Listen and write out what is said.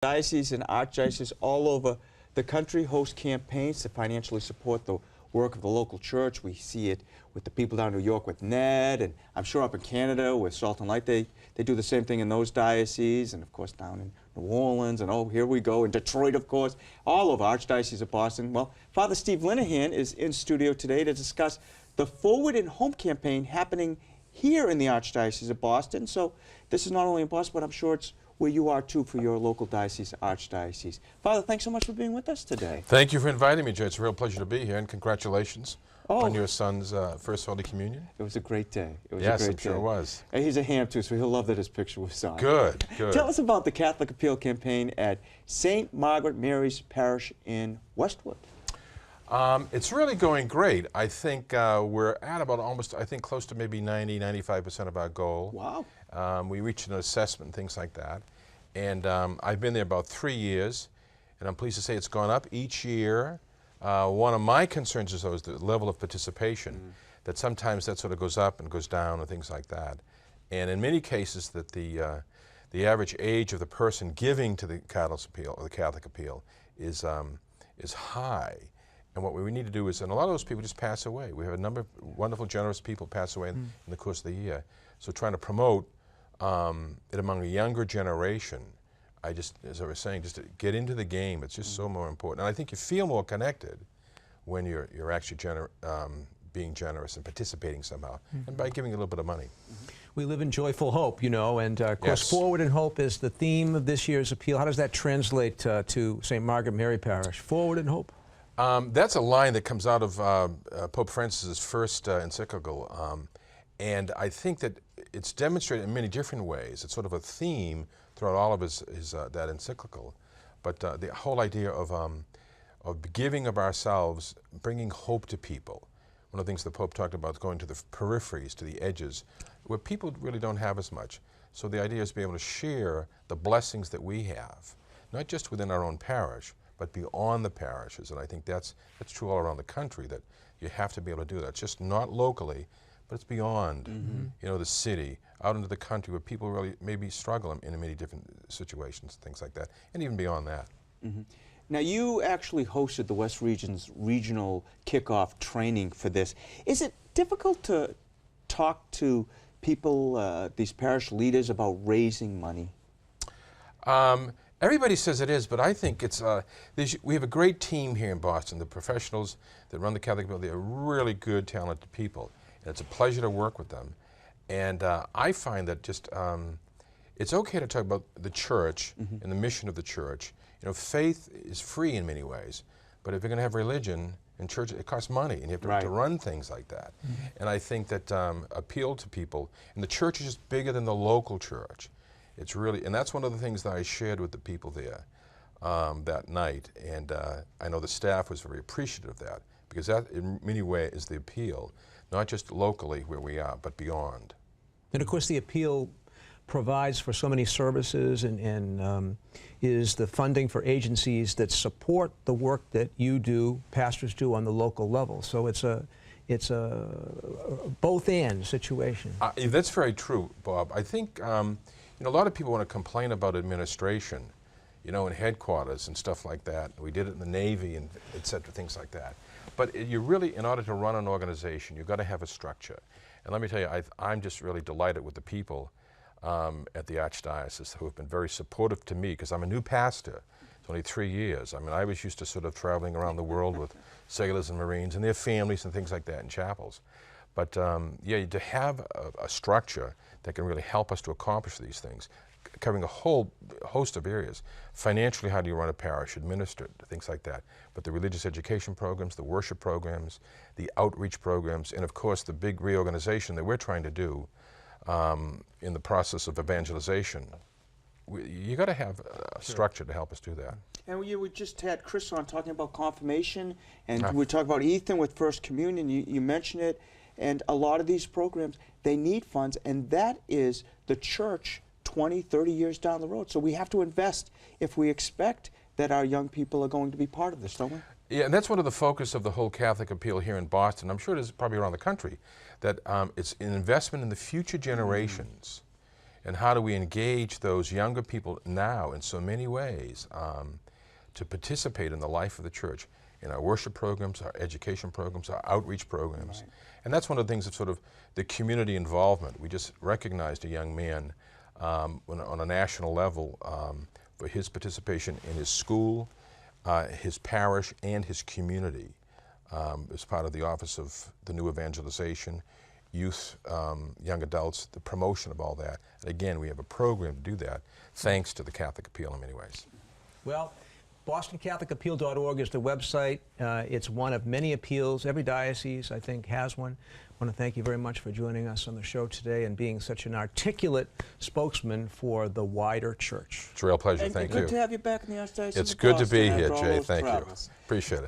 Dioceses and archdioceses all over the country host campaigns to financially support the work of the local church. We see it with the people down in New York with Ned, and I'm sure up in Canada with Salt and Light, they do the same thing in those dioceses, and of course down in New Orleans, and oh, here we go, in Detroit, of course, all over Archdiocese of Boston. Well, Father Steve Linehan is in studio today to discuss the Forward and Home campaign happening here in the Archdiocese of Boston. So this is not only in Boston, but I'm sure it's where you are too for your local diocese, archdiocese. Father, thanks so much for being with us today. Thank you for inviting me, Jay. It's a real pleasure to be here, and congratulations on your son's First Holy Communion. It was a great day. It was yes, a great I'm sure day. It was. And he's a ham too, so he'll love that his picture was on. Good, good. Tell us about the Catholic Appeal campaign at St. Margaret Mary's Parish in Westwood. It's really going great. I think we're at about almost, I think, close to maybe 95% of our goal. Wow. We reached an assessment, things like that. And I've been there about 3 years, and I'm pleased to say it's gone up each year. One of my concerns is always the level of participation, that sometimes that sort of goes up and goes down and things like that. And in many cases that the average age of the person giving to the Catholic Appeal is high. And what we need to do is, and a lot of those people just pass away. We have a number of wonderful, generous people pass away in the course of the year. So trying to promote it among a younger generation, as I was saying, just to get into the game, it's just so more important. And I think you feel more connected when you're actually being generous and participating somehow, and by giving a little bit of money. We live in joyful hope, you know, and of course, Yes. Forward and Hope is the theme of this year's appeal. How does that translate to St. Margaret Mary Parish? Forward and Hope? That's a line that comes out of Pope Francis's first encyclical, and I think that it's demonstrated in many different ways. It's sort of a theme throughout all of his that encyclical, but the whole idea of giving of ourselves, bringing hope to people. One of the things the Pope talked about is going to the peripheries, to the edges, where people really don't have as much. So the idea is to be able to share the blessings that we have, not just within our own parish, but beyond the parishes. And I think that's true all around the country, that you have to be able to do that. It's just not locally, but it's beyond, you know, the city, out into the country where people really maybe struggle in many different situations, things like that, and even beyond that. Now, you actually hosted the West Region's regional kickoff training for this. Is it difficult to talk to people, these parish leaders, about raising money? Everybody says it is, but I think it's, we have a great team here in Boston. The professionals that run the Catholic Appeal, they're really good, talented people. And it's a pleasure to work with them. And I find that just, it's okay to talk about the church and the mission of the church. You know, faith is free in many ways, but if you're going to have religion and church, it costs money, and you have to run things like that. And I think that appeal to people, and the church is just bigger than the local church. It's really, and that's one of the things that I shared with the people there that night, and I know the staff was very appreciative of that, because that in many ways is the appeal, not just locally where we are, but beyond. And of course, the appeal provides for so many services and is the funding for agencies that support the work that you do, pastors do on the local level. So it's a both-and situation. That's very true, Bob. I think you know, a lot of people want to complain about administration, you know, in headquarters and stuff like that. We did it in the Navy and et cetera, things like that. But you really, in order to run an organization, you've got to have a structure. And let me tell you, I'm just really delighted with the people at the Archdiocese who have been very supportive to me, because I'm a new pastor. It's only 3 years. I mean, I was used to sort of traveling around the world with sailors and Marines and their families and things like that in chapels. But yeah, to have a structure that can really help us to accomplish these things, covering a whole host of areas. Financially, how do you run a parish, administered, things like that. But the religious education programs, the worship programs, the outreach programs, and of course the big reorganization that we're trying to do in the process of evangelization. You got to have a structure to help us do that. And we just had Chris on talking about confirmation, and we talked about Ethan with First Communion. You mentioned it, and a lot of these programs, they need funds, and that is the church 20, 30 years down the road. So we have to invest if we expect that our young people are going to be part of this, don't we? Yeah, and that's one of the focus of the whole Catholic Appeal here in Boston. I'm sure it is probably around the country, that it's an investment in the future generations. And how do we engage those younger people now in so many ways to participate in the life of the church, in our worship programs, our education programs, our outreach programs. Right. And that's one of the things of sort of the community involvement. We just recognized a young man on a national level for his participation in his school, his parish, and his community as part of the Office of the New Evangelization, Youth, Young Adults, the promotion of all that. And again, we have a program to do that, thanks to the Catholic Appeal in many ways. Well, BostonCatholicAppeal.org is the website. It's one of many appeals. Every diocese, I think, has one. I want to thank you very much for joining us on the show today and being such an articulate spokesman for the wider church. It's a real pleasure. And thank good you. to have you back in the Archdiocese It's of good to Boston be after here, all Jay. those Thank you. travels. Appreciate it.